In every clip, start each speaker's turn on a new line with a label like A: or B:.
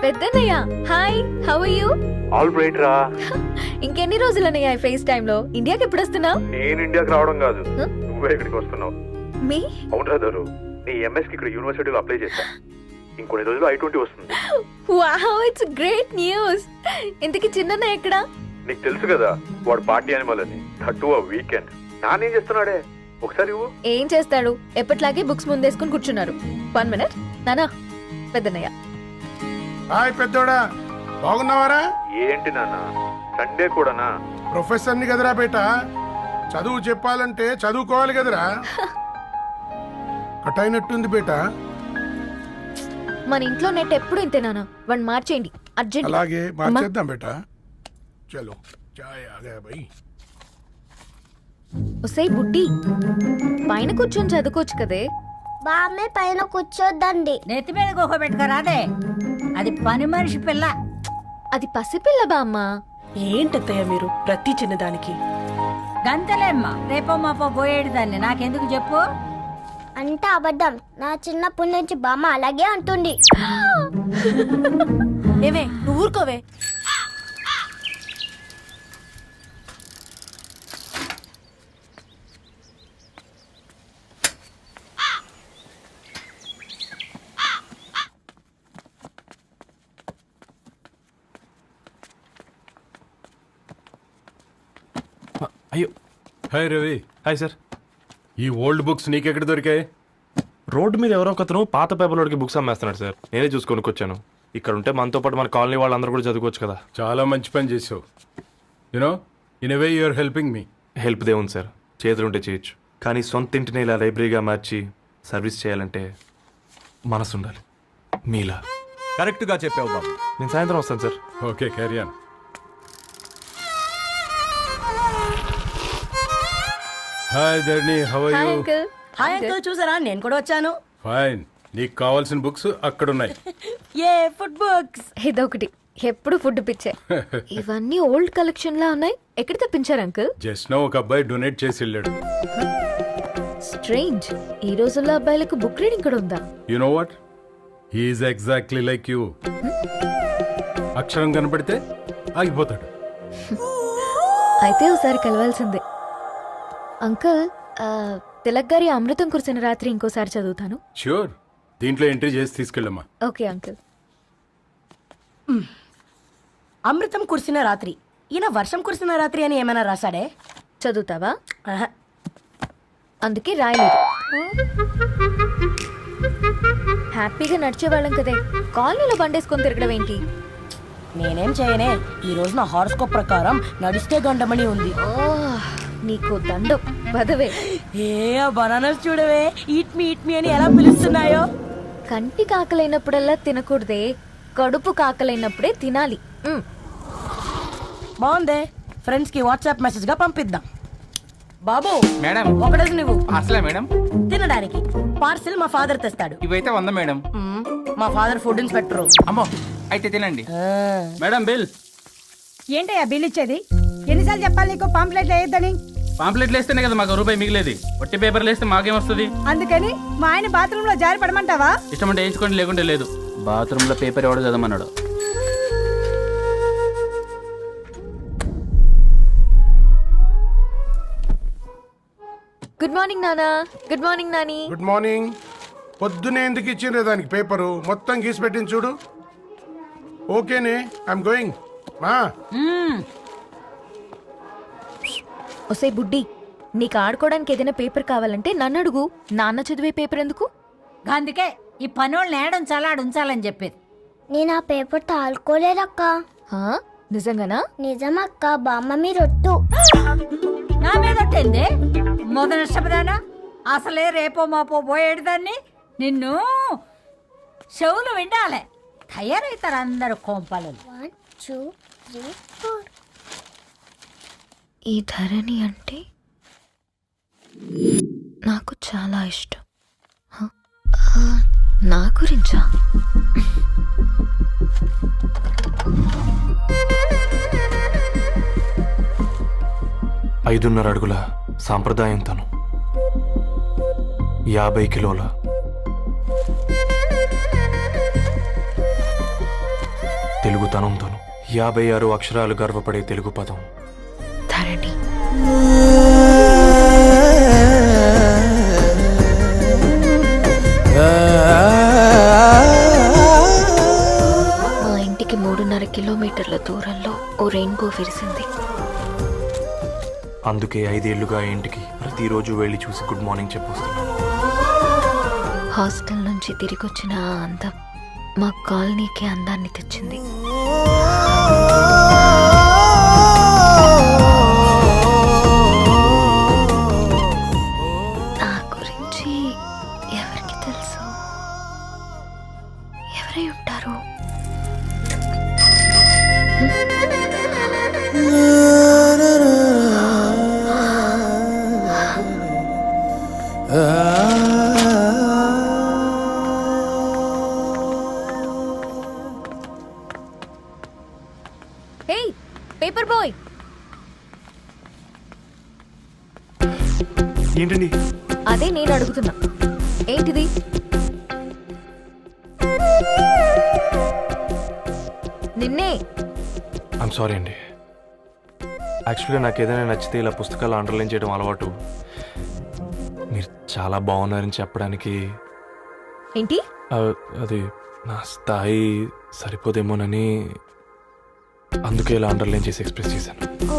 A: Peddannayya hi, how are you?
B: All right రా.
A: ఇంకెన్ని రోజులన్నయ్య ఈ ఫేస్ టైమ్ లో? ఇండియాకి ఎప్పుడు వస్తున్నావు?
B: నేను ఇండియాకి రావడం కాదు, నువ్వే ఇక్కడికి వస్తున్నావు.
A: మీ
B: అవును రాదారు, నీ ఎంఎస్ కి ఇక్కడ యూనివర్సిటీలో అప్లై చేశా. ఇంకొన్ని రోజులు I-20 వస్తుంది.
A: Wow, it's great news. ఇంతకీ చిన్నన్నయ్య ఎక్కడా?
B: నీకు తెలుసు కదా వాడు పార్టీ అనిమల్ అని, థర్టూ ఆ వీకెండ్. నానేం చేస్తున్నాడే ఒకసారి ఇవ్వు.
A: ఏం చేస్తాడు, ఎప్పటిలాగే బుక్స్ ముందేసుకుని కూర్చున్నారు. 1 minute నానా. పెద్దన్నయ్య
C: హాయ్ పెద్దోడా, బాగున్నావారా?
B: ఏంటి నాన్న సండే కూడానా?
C: ప్రొఫెసర్ని కదరా బేట, చదువు చెప్పాలంటే చదువుకోవాలి కదరా. కట్ అయినట్టుంది బేట.
A: మన ఇంట్లో నెట్ ఎప్పుడు ఇంతే నానా. వన్ మార్చేయండి అర్జెంట్.
C: అలాగే మార్చేద్దాం బేట. చలో చాయ్ ఆగా భయ్.
A: ఒసై బుడ్డి, పైన కూర్చొని చదువుకోవచ్చు కదే.
D: బామ్మే పైన కూర్చోద్దండి.
E: నెత్తి మీద గుహ పెట్టుకురాదే, అది పని మనిషి పిల్ల.
A: అది పసిపిల్ల బామ్మ.
F: ఏంటత్తయ్య మీరు ప్రతి చిన్నదానికి?
E: గంతలేమ్మా, రేపో మాపో పోయేడు దాన్ని నాకెందుకు చెప్పు.
D: అంటే అబద్ధం. నా చిన్నప్పటి నుంచి బామ్మ అలాగే అంటుంది.
F: ఏవే నువ్వు ఊరుకోవే.
G: అయ్యో,
C: హాయ్ రవి.
G: Hi sir.
C: ఈ ఓల్డ్ బుక్స్ నీకెక్కడ దొరికాయి?
G: రోడ్డు మీద ఎవరో ఒకతను పాత పేపర్లోకి బుక్స్ అమ్మేస్తున్నాడు సార్. నేనే చూసుకొని వచ్చాను. ఇక్కడ ఉంటే మనతో పాటు మన కాలనీ వాళ్ళందరూ కూడా చదువుకోవచ్చు కదా.
C: చాలా మంచి పని చేసావు. You know in a way you are helping me.
G: Help దేవుంది సార్, చేతులుంటే చేయొచ్చు. కానీ సొంత ఇంటిని ఇలా లైబ్రరీగా మార్చి సర్వీస్ చేయాలంటే మనసు ఉండాలి. మీలా
H: కరెక్ట్గా చెప్పావు బాబు.
G: నేను సాయంత్రం వస్తాను sir.
C: Okay carry on. Hi Dharni, how are
A: hi
C: you?
A: Uncle.
F: Hi uncle, చూసారా నేను కూడా వచ్చాను.
C: ఫైన్. నీకు కావాల్సిన బుక్స్ అక్కడ ఉన్నాయి.
F: ఏ ఫుడ్ బుక్స్?
A: ఇదొకటి, ఎప్పుడు ఫుడ్ పిచ్చే. ఇవన్నీ ఓల్డ్ కలెక్షన్ లా ఉన్నాయి. ఎక్కడ తెప్పించారు అంకుల్?
C: జస్ట్ నో ఒక అబ్బాయి డొనేట్ చేసి వెళ్ళాడు.
A: స్ట్రేంజ్, ఈ రోజుల్లో అబ్బాయిలకు బుక్ రీడింగ్ కూడా ఉందా?
C: You know what, he's exactly like you. అక్షరం కనపడితే ఆగిపోతాడు.
A: అయితే ఒకసారి కలవాల్సిందే. అంకుల్, తిలక్ గారి అమృతం కురిసిన రాత్రి ఇంకోసారి చదువుతాను.
C: ష్యూర్, దీంట్లో ఎంట్రీ చేసి తీసుకెళ్ళమ్మా.
A: Okay uncle.
F: అమృతం కురిసిన రాత్రి. ఈయన వర్షం కురిసిన రాత్రి అని ఏమైనా రాశాడే?
A: చదువుతావా?
F: ఆహా.
A: అందుకే రాయలేదు. హ్యాపీగా నడిచేవాళ్ళం కదే, కాలనీలో బండేసుకొని తిరగడం ఏంటి?
F: నేనేం చేయనే, ఈ రోజు నా హారోస్కోప్ ప్రకారం నడిస్తే గండమణి ఉంది.
A: నీకు దండం పదవే.
F: ఏ బనానాస్ చూడవే, ఈట్ మీ అని ఎలా పిలుస్తున్నాయో.
A: కంటి కాకలైనప్పుడల్లా తినకూడదే, కడుపు కాకలైనప్పుడే తినాలి.
F: బాగుందే, ఫ్రెండ్స్ కి వాట్సాప్ మెసేజ్ గా పంపిద్దాం. బాబు
H: మేడం,
F: ఒకటేసి నువ్వు
H: అసలే మేడం
F: తినడానికి పార్సిల్ మా ఫాదర్ తెస్తాడు.
H: ఇవైతే 100 మేడం.
F: మా ఫాదర్ ఫుడ్ ఇన్స్పెక్టర్.
H: అమ్మో, అయితే తినండి మేడం. బిల్
I: ఏంటయ్యా బిల్ ఇచ్చేది? ఎన్నిసార్లు చెప్పాలి నీకు పాంప్లెట్లు వేయొద్దని?
H: పాంప్లెట్లు వేస్తేనే కదా మాకు రూపాయి మిగిలేది. వట్టి పేపర్లు వేస్తే మాకేం వస్తుంది?
I: అందుకని మా ఆయన బాత్రూమ్ లో జారి పడమంటావా?
H: ఇష్టం అంటే వేయించుకోండి, లేకుంటే లేదు. బాత్రూమ్ లో పేపర్ ఎవడో చదవమన్నాడు.
A: గుడ్ మార్నింగ్ నానా. Good morning Nani.
C: Good morning. పొద్దునే ఎందుకు ఇచ్చిండ్రే దానికి పేపరు? మొత్తం గీసి పెట్టింది చూడు. ఓకేనే, ఐఎమ్ గోయింగ్. మా
A: ఒసే బుడ్డి, నీకు ఆడుకోవడానికి ఏదైనా పేపర్ కావాలంటే నన్ను అడుగు. నాన్న చదివే పేపర్ ఎందుకు?
E: అందుకే ఈ పనోళ్ళని ఏడుంచాలా ఉంచాలని చెప్పేది.
D: నేను ఆ పేపర్ తాలుకోలేదక్క.
A: హా? నిజంగానా?
D: నిజమక్క, బామ్మ మీరొట్టు.
E: నా మీద ఒట్టింది మొదటి నష్టపదానా. అసలే రేపో మాపో పోయేడు దాన్ని. నిన్ను చెవులు వినాలే, తయారవుతారు అందరు కోంపాలు.
D: 1 2 3 4.
A: ఈ ధరణి అంటే నాకు చాలా ఇష్టం. నా గురించా?
G: ఐదున్నర అడుగుల సాంప్రదాయం తను, 50 కిలోల తెలుగుతనంతోను 56 అక్షరాలు గర్వపడే తెలుగు పదం
A: ధరణి. మా ఇంటికి 3.5 కిలోమీటర్ల దూరంలో ఓ రెయిన్బో విరిసింది.
G: అందుకే 5 ఏళ్లుగా ఇంటికి ప్రతిరోజు వెళ్ళి చూసి గుడ్ మార్నింగ్ చెప్పొస్తున్నాను.
A: హాస్టల్ నుంచి తిరిగొచ్చిన ఆ అందం మా కాలనీకి అందాన్ని తెచ్చింది. నా గురించి ఎవరికి తెలుసు? ఎవరై ఉంటారు? హే పేపర్ బాయ్,
G: ఏంటండి?
A: అదే నేను అడుగుతున్నా, ఏంటిది? నిన్నే.
G: ఐమ్ సారీ అండి. యాక్చువల్గా నాకు ఏదైనా నచ్చితే ఇలా పుస్తకాలు అండర్లైన్ చేయడం అలవాటు. మీరు చాలా బాగున్నారని చెప్పడానికి
A: ఏంటి?
G: అది నా స్థాయి సరిపోదేమోనని అందుకే ఇలా అండర్లైన్ చేసి ఎక్స్ప్రెస్ చేశాను.
A: ఓ,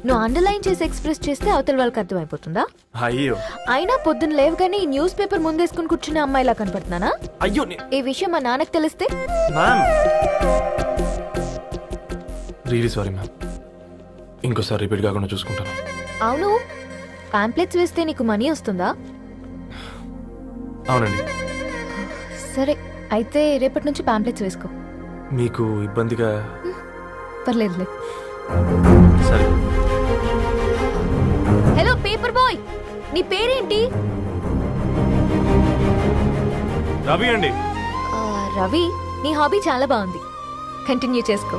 A: నువ్వు అండర్లైన్ చేసి ఎక్స్ప్రెస్ చేస్తే అవతల వాళ్ళకి అర్థమైపోతుందా?
G: అయ్యో
A: అయినా పొద్దున్న లేవగానే ఈ న్యూస్ పేపర్ ముందేసుకుని కూర్చునే అమ్మాయిలా కనపడుతున్నానా?
G: అయ్యో
A: ఈ విషయం మా నాన్నకి తెలిస్తే?
G: Ma'am really sorry ma'am. ఇంకోసారి రిపీట్ కాకుండా చూసుకుంటాను.
A: అవును, పాంప్లెట్స్ వేస్తే నీకు మనీ వస్తుందా?
G: అవునండి.
A: సరే అయితే రేపటి నుంచి పాంప్లెట్స్ వేసుకో.
G: మీకు ఇబ్బందిగా?
A: పర్లేదులే.
G: సరే.
A: హలో పేపర్ బాయ్, నీ పేరేంటి?
G: రవి అండి.
A: రవి, నీ హాబీ చాలా బాగుంది, కంటిన్యూ చేసుకో.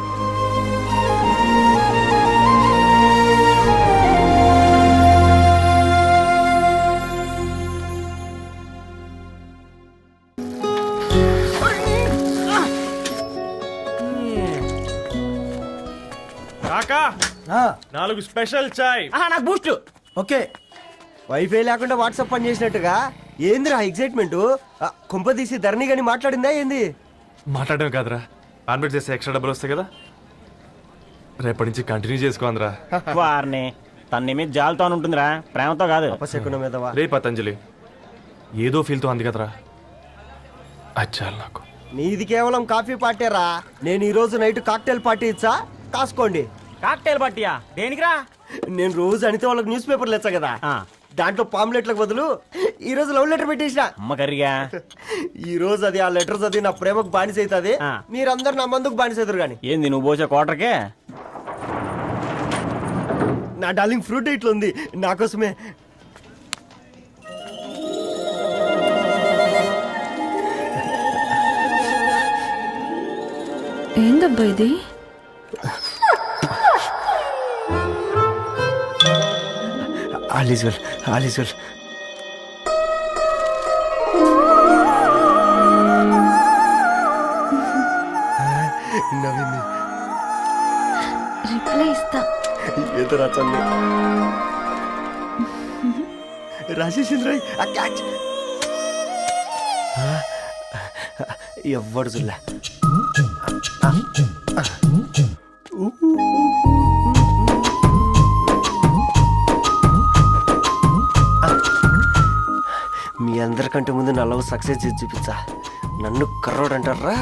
G: కాకా 4 స్పెషల్ చాయ్.
H: నాకు బూస్ట్.
J: ఓకే, వైఫై లేకుండా వాట్సాప్ పని చేసినట్టుగా ఏందిరా ఎగ్జైట్మెంట్? కుంప తీసి ధరణి గాని మాట్లాడిందా ఏంది?
G: మాట్లాడడం కాదురా, కాన్వర్ట్ చేస్తే ఎక్స్ట్రా డబ్బులు వస్తాయి కదా, రేపటి నుంచి కంటిన్యూ చేసుకోందిరా.
H: వారిని తన మీద జాలతో ఉంటుందిరా, ప్రేమతో కాదు.
J: అపశకునం మీదవా?
G: రే పతంజలి, ఏదో ఫీల్తో అంది కదరా, అది చాలు నాకు.
J: నీది కేవలం కాఫీ పార్టీరా. నేను ఈ రోజు నైట్ కాక్టైల్ పార్టీ ఇచ్చా, కాసుకోండి.
H: కాక్టైల్ పట్టియా దేనికిరా?
J: నేను రోజు అనితే వాళ్ళకి న్యూస్ పేపర్లు ఇచ్చా కదా, దాంట్లో పాంప్లెట్లకు బదులు ఈ రోజు లవ్ లెటర్ పెట్టేసిన.
H: అమ్మ కర్రీగా
J: ఈ రోజు అది ఆ లెటర్ చదివి నా ప్రేమకు బానిస అవుతుంది. మీరందరు నా మందుకు బానిస అవుతారు. కానీ
H: ఏంది నువ్వు పోసే క్వార్టర్కే?
J: నా డార్లింగ్ ఫ్రూట్ ఇట్లా ఉంది నా కోసమే.
A: ఏందబ్బా ఇది?
J: All is well, all is well. నవ్వింది.
A: రిప్లై ఇస్తా.
J: ఏదో రాచండి రాజేసింద్ర క్యాచ్. ఎవ్వడు చూడలే. మీ అందరికంటే ముందు నా లవ్ సక్సెస్ చేసి చూపించా. నన్ను కర్రోడు అంటారా,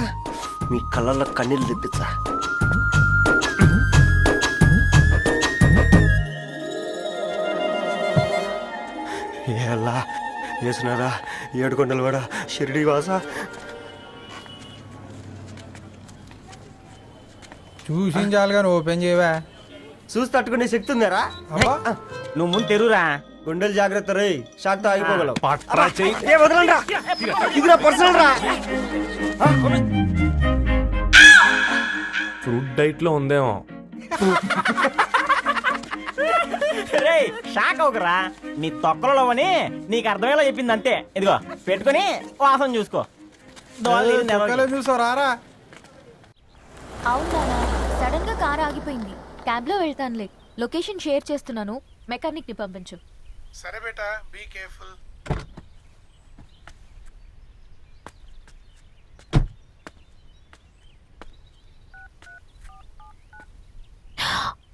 J: మీ కళ్ళల్లో కన్నీళ్ళు తెప్పించా. ఎలా వేసినారా ఏడుకొండలు కూడా షిరిడి వాస.
K: చూసించాలుగా ఓపెన్ చేయవా?
J: చూసి తట్టుకునే శక్తి ఉందారా?
H: నువ్వు ముందు తెరురా.
J: గుండెలు జాగ్రత్త రే, షాక్తో ఆగిపోగలవు.
G: పట్రా చెయ్యి.
J: ఏ వదలండ్రా, ఇది నా పర్సనల్ రా.
G: ఫ్రూట్ డైట్ లో ఉందేమో.
H: రే షాక్ అవకరా, నీ తొక్కలలో అని నీకు అర్థమయ్యేలా చెప్పింది అంతే. ఇదిగో పెట్టుకొని వాసన చూసుకో.
K: చూసావు రారా?
A: అవునా, సడన్ గా కార్ ఆగిపోయింది. క్యాబ్ లో వెళ్తానులే. లొకేషన్ షేర్ చేస్తున్నాను, మెకానిక్ ని పంపించు.
C: సరే బేటా, be careful.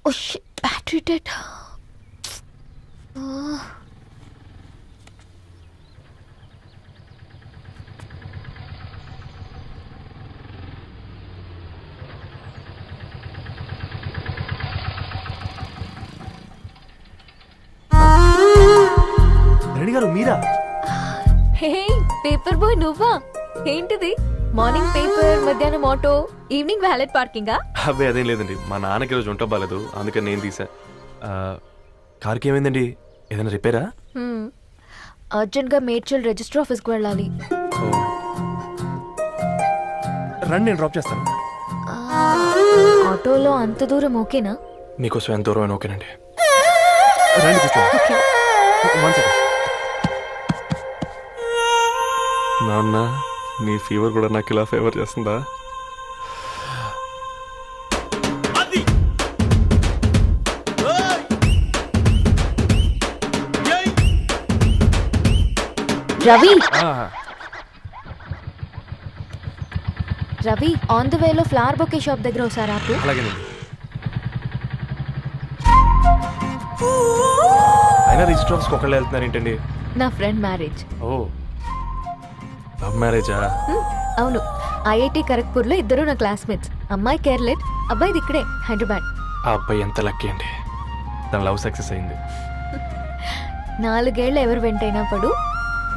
A: Oh shit, battery dead.
G: Reddy గారు మీరా?
A: హే పేపర్ బాయ్, నువ్వా? ఏంటిది? మార్నింగ్ పేపర్, మధ్యాహ్నం ఆటో, ఈవినింగ్ వ్యాలెట్ పార్కింగా?
G: అబ్బాయి అదేం లేదండి, మా నాన్నకి రోజు ఉంట బాగాలేదు, అందుకని నేను తీసా. కార్కి ఏమైందండి? ఏదైనా రిపేరా?
A: అర్జెంట్ గా మేడ్చల్ రిజిస్టర్ ఆఫీస్కి వెళ్ళాలి.
G: రండి, నేను డ్రాప్ చేస్తాను.
A: ఆటోలో అంత దూరం ఓకేనా?
G: మీకోసం ఎంత దూరం అయినా ఓకేనండి. రండి కూర్చోండి. One second. నాన్న, నీ ఫీవర్ కూడా నాకు ఇలా ఫేవర్ చేస్తుందా?
A: రవి, రవి, ఆన్ ద వేలో ఫ్లవర్ బొకే షాప్ దగ్గర ఒకసారి ఆపు.
G: అలాగేనండి. అయినా రిజిస్టర్ ఆఫీస్కి ఒకళ్ళు వెళ్తున్నారు ఏంటండి?
A: నా ఫ్రెండ్ మ్యారేజ్.
G: ఓ, లవ్ మ్యారేజా?
A: అవును, ఐఐటి ఖరగ్పూర్లో ఇద్దరు నా క్లాస్మేట్స్. అమ్మాయి కేర్లెట్, అబ్బాయిది ఇక్కడే హైదరాబాద్.
G: ఆ అబ్బాయి ఎంత లక్కీ అండి, తన లవ్ సక్సెస్ అయింది.
A: 4 ఏళ్ళు ఎవరు వెంటైనా పడు,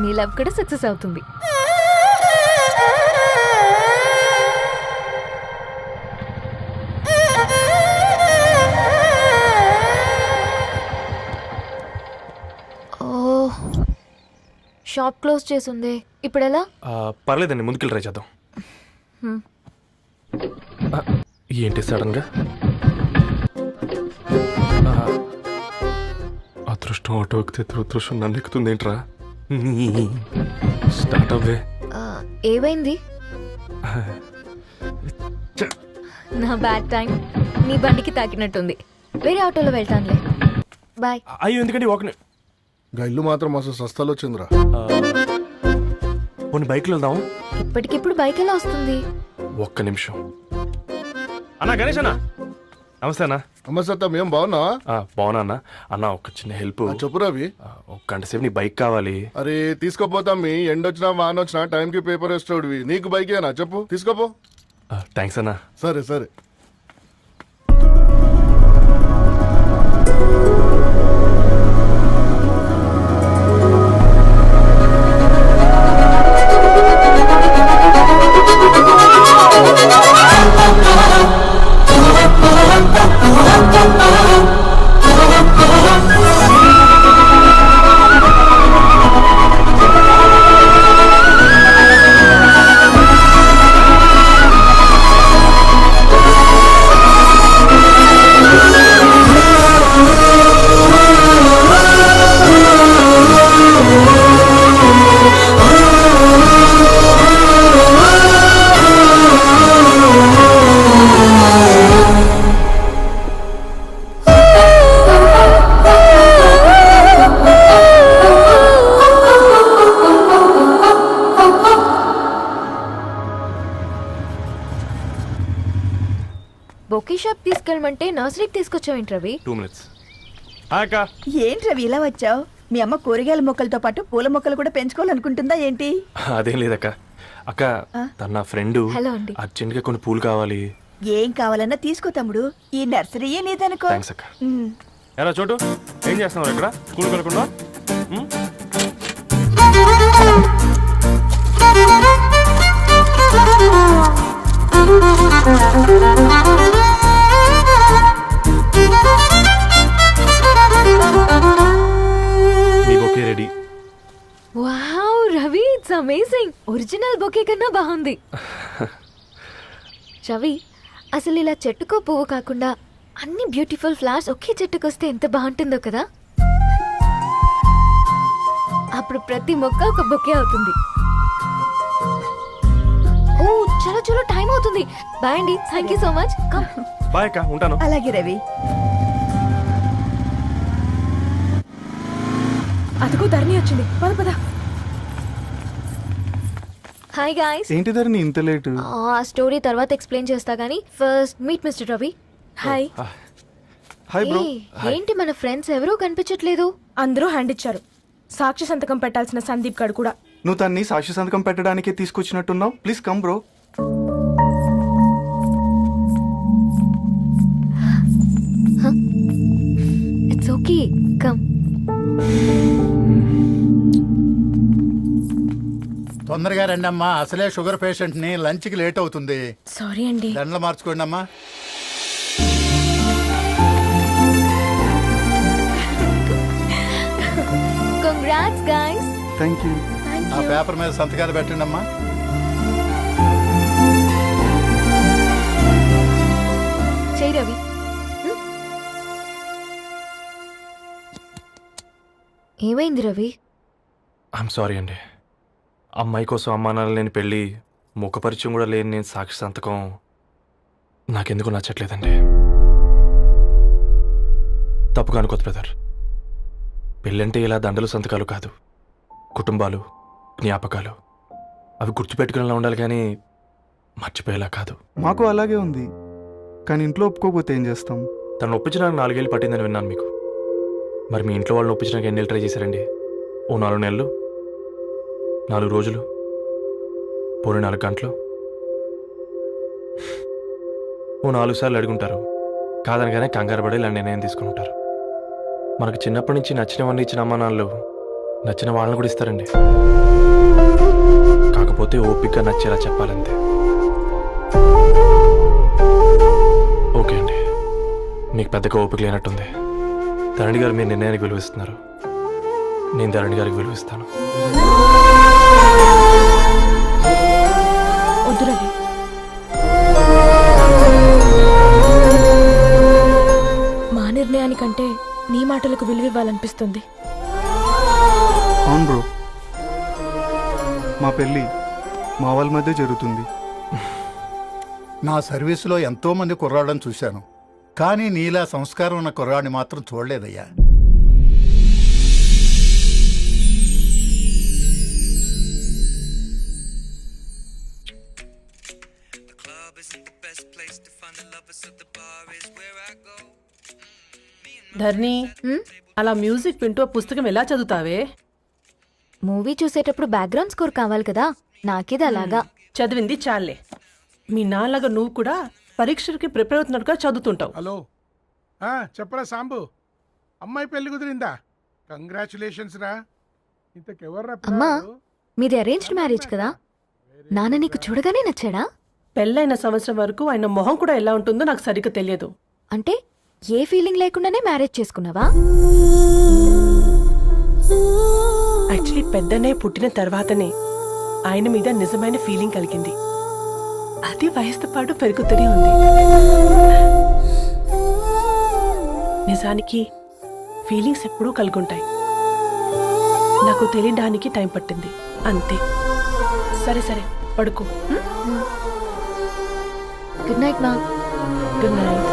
A: నీ లవ్ కూడా సక్సెస్ అవుతుంది. షాప్ క్లోజ్ చేసింది, ఇప్పుడు ఎలా?
G: పర్లేదండి, ముందుకెళ్ళి ట్రై చేద్దాం. ఏంటి సడన్గా? అదృష్టం ఆటో ఎక్కితే దురదృష్టం నన్ను ఎక్కుతుంది ఏంట్రా? స్టార్ట్ అవ్వే.
A: ఏమైంది? నా బ్యాడ్ టైం నీ బండికి తాకినట్టుంది. వేరే ఆటోలో వెళ్తానులే, బాయ్.
G: అయ్యో, ఎందుకండి ఒక
C: ఇల్లు మాత్రం అసలు సస్తాలో వచ్చిందిరా.
G: పోనీ బైక్లో వెళ్దాం.
A: ఇప్పటికిప్పుడు బైక్ ఎలా వస్తుంది?
G: ఒక్క నిమిషం. అన్నా, గణేష్ అన్న, నమస్తే అన్న.
C: నమస్తే, ఏం బాగున్నావా?
G: బాగున్నా అన్న. అన్న, ఒక చిన్న హెల్ప్.
C: చెప్పు రవి.
G: ఒక గంట సేపు నీ బైక్ కావాలి.
C: అరే తీసుకోపోతాం, మీ ఎండొచ్చినా వానొచ్చినా టైంకి పేపర్ వేస్తాడువి. నీకు బైకేనా? చెప్పు, తీసుకోపో.
G: థ్యాంక్స్ అన్న.
C: సరే సరే.
A: బొకే షాప్ తీసుకెళ్ళమంటే నర్సరీకి తీసుకొచ్చావేంటి రవి?
G: 2 minutes.
I: ఏంటి రవి ఇలా వచ్చావు? మీ అమ్మ కూరగాయల మొక్కలతో పాటు పూల మొక్కలు కూడా పెంచుకోవాలనుకుంటుందా ఏంటి?
G: అదేం లేదక్క. అక్క, తన నా ఫ్రెండ్.
A: హలో అండి.
G: అర్జెంట్గా కొన్ని పూలు కావాలి.
I: ఏం కావాలన్నా తీసుకో తమ్ముడు, ఈ నర్సరీయే నీదనుకో.
G: థ్యాంక్స్ అక్క. ఎలా చోటు, ఏం చేస్తున్నావు ఇక్కడ? స్కూల్ కనుక్కున్నా? మీ bouquet ready.
A: Wow Ravi, it's amazing. Original bouquet కన్నా బాగుంది. రవి, అసలు ఇలా చెట్టుకో పువ్వు కాకుండా అన్ని బ్యూటిఫుల్ ఫ్లవర్స్ ఒకే చెట్టుకొస్తే ఎంత బాగుంటుందో కదా. అప్పుడు ప్రతి మొక్క ఒక బొకే అవుతుంది. ఓ చలో చలో టైం అవుతుంది. బాయ్ అండి, thank you so much. Come.
G: Bye అక్క, ఉంటాను.
I: అలాగే రవి. అదిగో ధరణి వచ్చింది, పద పద.
A: Hi guys.
G: ఏంటి ధరణి ఇంత లేటు?
A: ఆ స్టోరీ తర్వాత ఎక్స్ప్లెయిన్ చేస్తా గానీ first meet mister Ravi. Hi.
G: Hi bro.
A: ఏంటి మన ఫ్రెండ్స్ ఎవరూ కనిపించట్లేదు?
I: అందరూ హ్యాండ్ ఇచ్చారు. సాక్షి సంతకం పెట్టాల్సిన సందీప్ గడు కూడా.
G: నువ్వు తన్ని సాక్షి సంతకం పెట్టడానికే తీసుకొచ్చినట్టున్నావు. Please come bro.
A: It's okay, come.
K: తొందరగా రండి అమ్మా, అసలే షుగర్ పేషెంట్ ని లంచ్ కి లేట్ అవుతుంది.
I: సారీ అండి.
K: దండలు మార్చుకోండి అమ్మా.
A: Congrats guys.
G: Thank you.
K: ఆ పేపర్ మీద సంతకాలు పెట్టండి అమ్మా.
A: చెయ్ రవి. ఏమైంది రవి?
G: ఐఎమ్ సారీ అండి. అమ్మాయి కోసం అమ్మా నాన్న లేని పెళ్ళి, ముఖపరిచయం కూడా లేని నేను సాక్షి సంతకం నాకెందుకు నచ్చట్లేదండి. తప్పుగా అనుకోదు బ్రదర్. పెళ్ళంటే ఇలా దండలు సంతకాలు కాదు, కుటుంబాలు, జ్ఞాపకాలు. అవి గుర్తుపెట్టుకునేలా ఉండాలి కానీ మర్చిపోయేలా కాదు.
L: మాకు అలాగే ఉంది, కానీ ఇంట్లో ఒప్పుకోకపోతే ఏం చేస్తాం?
G: తను ఒప్పించడానికి 4 ఏళ్ళు పట్టిందని విన్నాను మీకు. మరి మీ ఇంట్లో వాళ్ళని ఒప్పించడానికి ఎన్ని ఏళ్ళు ట్రై చేశారండి? ఓ 4 నెలలు, 4 రోజులు, పోనీ 4 గంటలు, ఓ 4 సార్లు అడుగుంటారు. కాదనగానే కంగారు పడి ఇలా నిర్ణయం తీసుకుని ఉంటారు. మనకు చిన్నప్పటి నుంచి నచ్చినవన్నీ ఇచ్చిన అమ్మానాళ్ళు నచ్చిన వాళ్ళని కూడా ఇస్తారండి. కాకపోతే ఓపికగా నచ్చేలా చెప్పాలంతే. ఓకే అండి, మీకు పెద్దగా ఓపిక లేనట్టుంది. ధరణి గారు మీ నిర్ణయానికి విలువిస్తున్నారు, నేను ధరణి గారికి విలువిస్తాను.
I: వద్దు రవి. మా నిర్ణయానికంటే నీ మాటలకు విలువివ్వాలనిపిస్తుంది.
L: అవును బ్రో, మా పెళ్ళి మా వాళ్ళ మధ్య జరుగుతుంది.
K: నా సర్వీసులో ఎంతో మంది కుర్రాళ్ళని చూశాను, కానీ నీలా సంస్కారం ఉన్న కుర్రాడిని మాత్రం చూడలేదయ్యా.
F: ధర్ని, అలా మ్యూజిక్ వింటూ ఆ పుస్తకం ఎలా చదువుతావే?
A: మూవీ చూసేటప్పుడు బ్యాక్గ్రౌండ్ స్కోర్ కావాలి కదా, నాకేది అలాగా.
F: చదివింది చాలే. మీ నాన్నగా నువ్వు కూడా పరీక్షలకి ప్రిపేర్ అవుతున్నట్టుగా చదువుతుంటావు.
C: హలో, చెప్పరా సాంబు, అమ్మాయి పెళ్లి కుదిరిందా? కంగ్రాచులేషన్స్ రా. ఇంతకెవర్రా
A: అమ్మా,
C: పిల్లాడు?
A: మీది అరేంజ్డ్ మ్యారేజ్ కదా? నాన్న నీకు చూడగానే నచ్చాడా?
F: పెళ్ళైన సంవత్సరం వరకు ఆయన మొహం కూడా ఎలా ఉంటుందో నాకు సరిగ్గా తెలియదు.
A: అంటే ఏ ఫీలింగ్ లేకుండానే మ్యారేజ్ చేసుకున్నావా?
F: యాక్చువల్లీ పెద్దనే పుట్టిన తర్వాతనే ఆయన మీద నిజమైన ఫీలింగ్ కలిగింది. అది వయసుతో పాటు పెరుగుతూనే ఉంది. నిజానికి ఫీలింగ్స్ ఎప్పుడూ కలుగుంటాయి. నాకు తెలియడానికి టైం పట్టింది అంతే. సరే సరే, పడుకో.
A: గుడ్ నైట్ మా.
F: Good night.